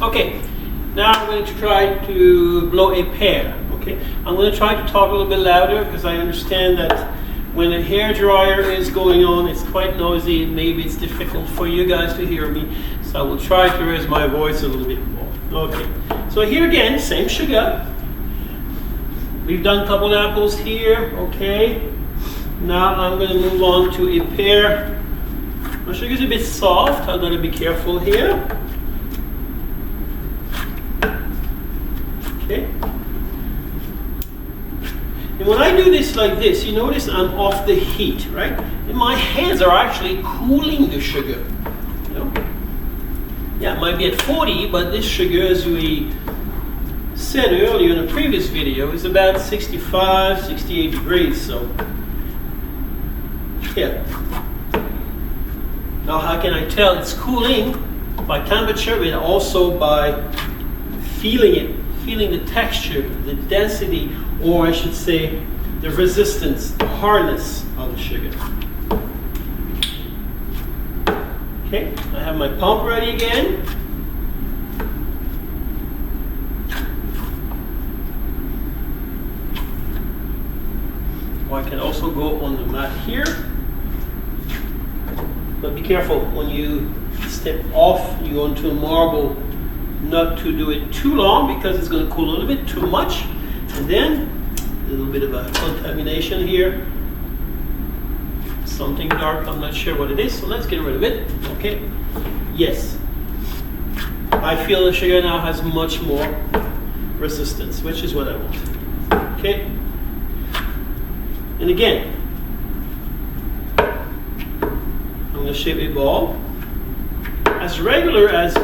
Okay, now I'm going to try to blow a pear. Okay, I'm going to try to talk a little bit louder because I understand that when a hair dryer is going on, it's quite noisy and maybe it's difficult for you guys to hear me. So I will try to raise my voice a little bit more. Okay, so here again, same sugar. We've done couple apples here. Okay, now I'm going to move on to a pear. My sugar is a bit soft. I've got to be careful here. Okay. And when I do this like this, you notice I'm off the heat, right? And my hands are actually cooling the sugar. You know? Yeah, it might be at 40, but this sugar, as we said earlier in a previous video, is about 65, 68 degrees. So, yeah. Now, how can I tell it's cooling? By temperature, and also by feeling it. Feeling the texture, the density, or I should say, the resistance, the hardness of the sugar. Okay, I have my pump ready again. Or I can also go on the mat here. But be careful when you step off, you go into a marble, not to do it too long because it's going to cool a little bit too much. And then a little bit of a contamination here. Something dark, I'm not sure what it is, so let's get rid of it. Okay, yes. I feel the sugar now has much more resistance, which is what I want. Okay, and again, I'm going to shape a ball as regular as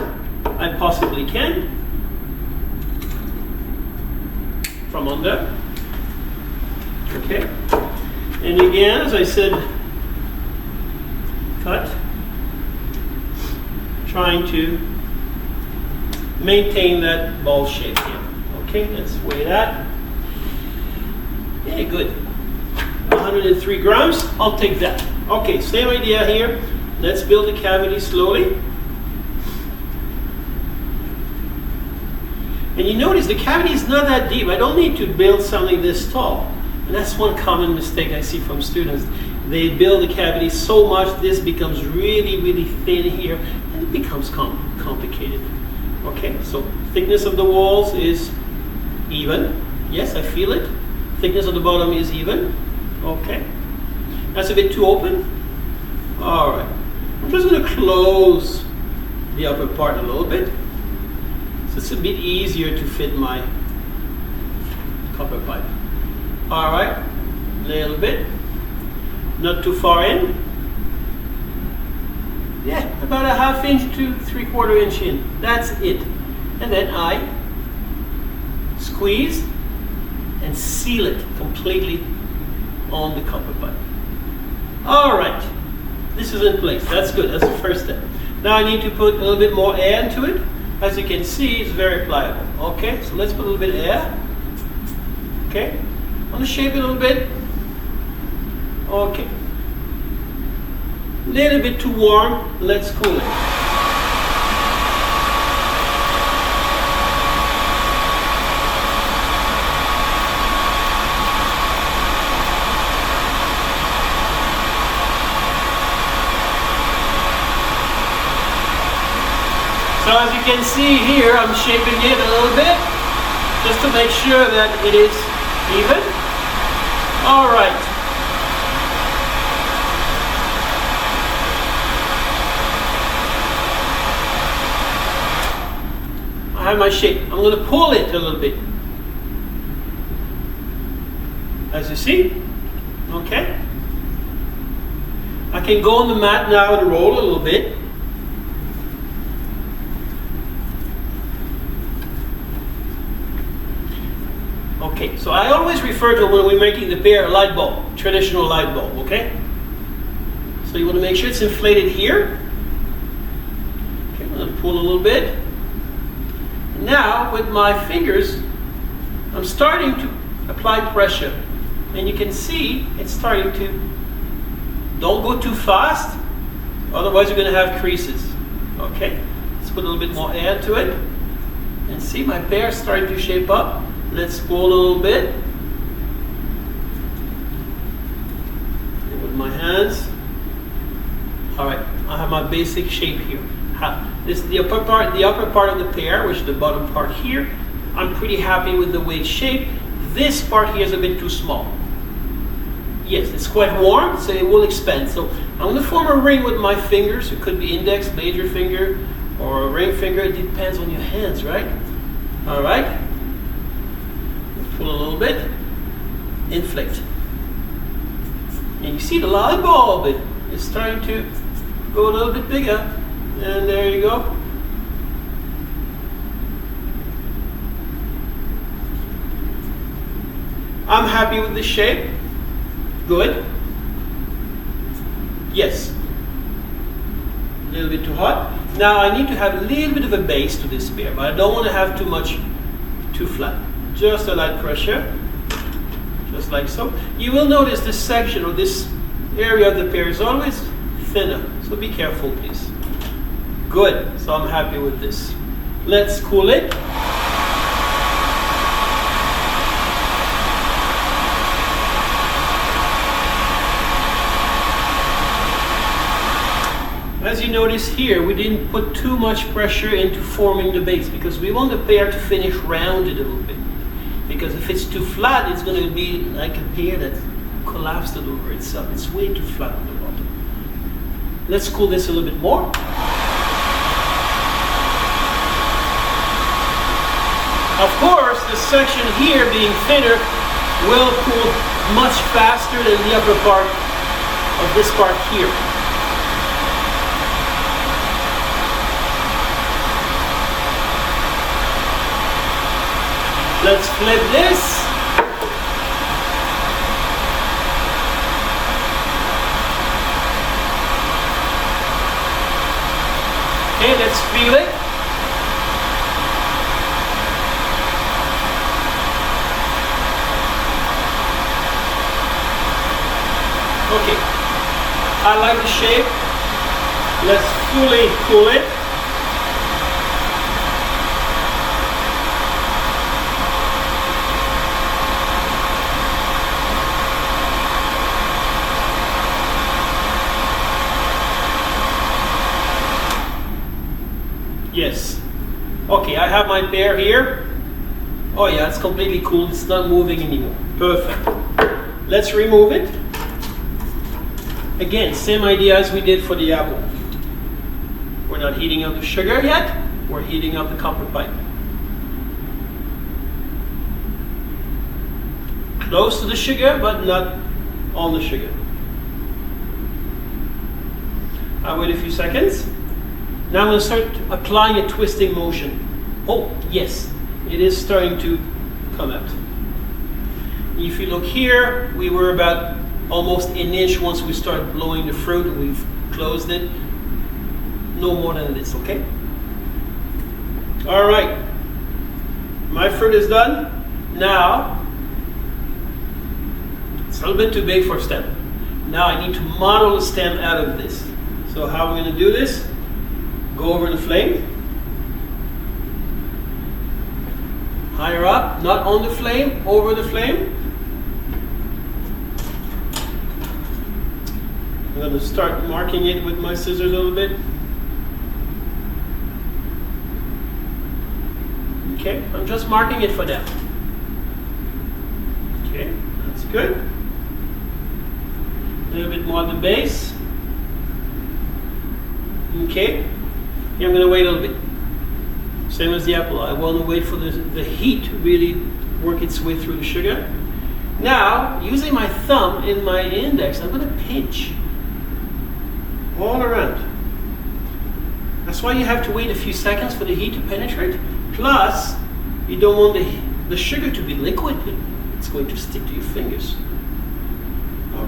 I possibly can from under. Okay, and again, as I said, cut, trying to maintain that ball shape here. Okay, let's weigh that. Yeah, good. 103 grams, I'll take that. Okay, same idea here. Let's build the cavity slowly. And you notice the cavity is not that deep. I don't need to build something this tall. And that's one common mistake I see from students. They build the cavity so much, this becomes really, really thin here, and it becomes complicated. Okay, so thickness of the walls is even. Yes, I feel it. Thickness of the bottom is even. Okay. That's a bit too open. All right. I'm just going to close the upper part a little bit. So it's a bit easier to fit my copper pipe. All right, a little bit, not too far in. Yeah, about a ½ inch to 3/4 inch in. That's it. And then I squeeze and seal it completely on the copper pipe. All right, this is in place. That's good. That's the first step. Now I need to put a little bit more air into it. As you can see, it's very pliable. Okay, so let's put a little bit of air. Okay, I'm going to shape it a little bit. Okay. A little bit too warm. Let's cool it. So as you can see here, I'm shaping it a little bit just to make sure that it is even. All right. I have my shape. I'm going to pull it a little bit. As you see. Okay. I can go on the mat now and roll a little bit. Okay, so I always refer to when we're making the Pear light bulb, traditional light bulb, okay? So you want to make sure it's inflated here. Okay, I'm going to pull a little bit. Now, with my fingers, I'm starting to apply pressure. And you can see it's starting to, don't go too fast, otherwise you're going to have creases. Okay, let's put a little bit more air to it. And see, my pear starting to shape up. Let's pull a little bit. And with my hands. All right, I have my basic shape here. This is the upper part of the pear, which is the bottom part here. I'm pretty happy with the way it's shaped. This part here is a bit too small. Yes, it's quite warm, so it will expand. So I'm going to form a ring with my fingers. It could be index, major finger, or a ring finger. It depends on your hands, right? All right. Pull a little bit. Inflate. And you see the light bulb. It's starting to go a little bit bigger. And there you go. I'm happy with the shape. Good. Yes. A little bit too hot. Now I need to have a little bit of a base to this pear, but I don't want to have too much, too flat. Just a light pressure. Just like so. You will notice this section or this area of the pear is always thinner. So be careful, please. Good. So I'm happy with this. Let's cool it. As you notice here, we didn't put too much pressure into forming the base because we want the pear to finish rounded a little bit. Because if it's too flat, it's going to be like a pear that collapsed over itself. It's way too flat on the bottom. Let's cool this a little bit more. Of course, the section here being thinner will cool much faster than the upper part of this part here. Let's flip this. Okay, let's feel it. Okay, I like the shape. Let's fully cool it. Yes. Okay, I have my pear here. Oh yeah, it's completely cool. It's not moving anymore. Perfect. Let's remove it. Again, same idea as we did for the apple. We're not heating up the sugar yet. We're heating up the copper pipe. Close to the sugar, but not on the sugar. I'll wait a few seconds. Now I'm going to start applying a twisting motion. Oh, yes, it is starting to come out. If you look here, we were about almost an inch once we start blowing the fruit. We've closed it. No more than this, okay? All right. My fruit is done. Now, it's a little bit too big for a stem. Now I need to model a stem out of this. So how are we going to do this? Go over the flame. Higher up, not on the flame, over the flame. I'm going to start marking it with my scissors a little bit. Okay, I'm just marking it for them. Okay, that's good. A little bit more at the base. Okay. Here I'm going to wait a little bit. Same as the apple. I want to wait for the heat to really work its way through the sugar. Now, using my thumb and my index, I'm going to pinch all around. That's why you have to wait a few seconds for the heat to penetrate. Plus, you don't want the sugar to be liquid. It's going to stick to your fingers.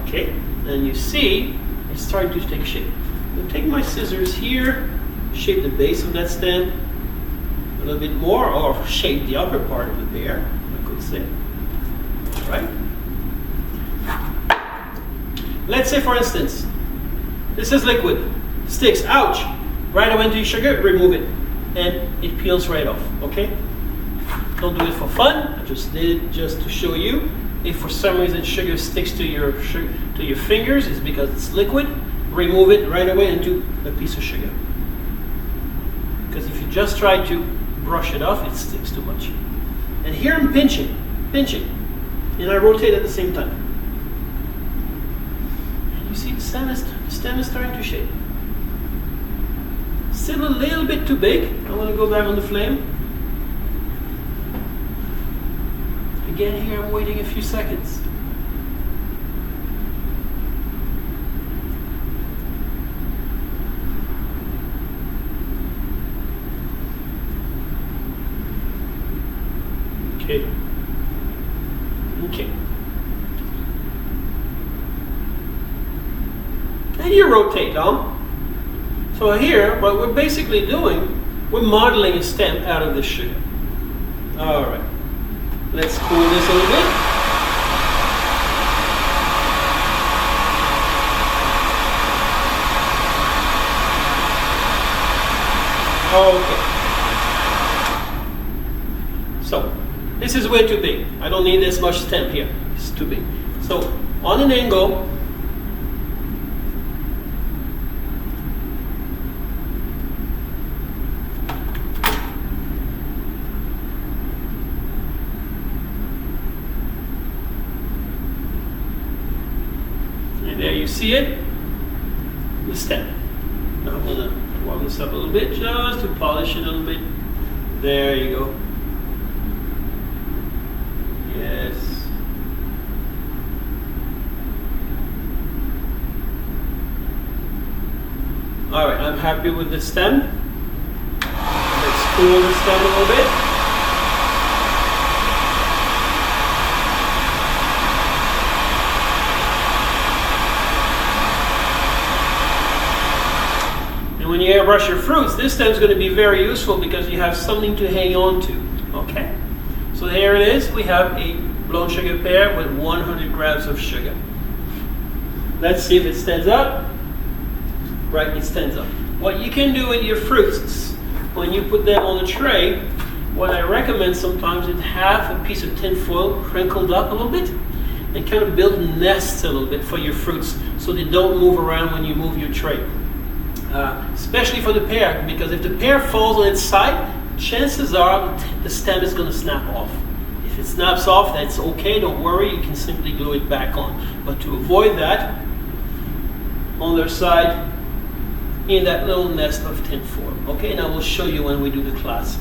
Okay, and you see it's starting to take shape. I'm going to take my scissors here, shape the base of that stem a little bit more, or shape the upper part of the pear, I could say. All right. Let's say, for instance, this is liquid, sticks, ouch. Right away into your sugar, remove it, and it peels right off, okay? Don't do it for fun. I just did it just to show you. If for some reason sugar sticks to your fingers, it's because it's liquid. Remove it right away and do a piece of sugar. Because if you just try to brush it off, it sticks too much. And here I'm pinching, and I rotate at the same time. And you see the stem is starting to shape. Still a little bit too big. I want to go back on the flame. Again, here I'm waiting a few seconds. Okay. And you rotate, huh? So here, what we're basically doing, we're modeling a stem out of the sugar. All right. Let's cool this a little bit. Okay. So, this is way too big. I don't need this much stem here. It's too big. So, on an angle, and there you see it, the stem. Now I'm going to warm this up a little bit just to polish it a little bit. There you go. Yes. All right, I'm happy with the stem. Let's cool the stem a little bit. And when you airbrush your fruits, this stem is going to be very useful because you have something to hang on to. Okay. So here it is. We have a blown sugar pear with 100 grams of sugar. Let's see if it stands up. Right, it stands up. What you can do with your fruits, when you put them on a tray, what I recommend sometimes is have a piece of tin foil crinkled up a little bit and kind of build nests a little bit for your fruits so they don't move around when you move your tray. Especially for the pear, because if the pear falls on its side, chances are the stem is going to snap off. If it snaps off, that's okay, don't worry, you can simply glue it back on. But to avoid that, on their side, in that little nest of tin foil. Okay, and I will show you when we do the class.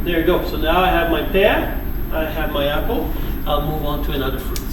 There you go. So now I have my pear, I have my apple. I'll move on to another fruit.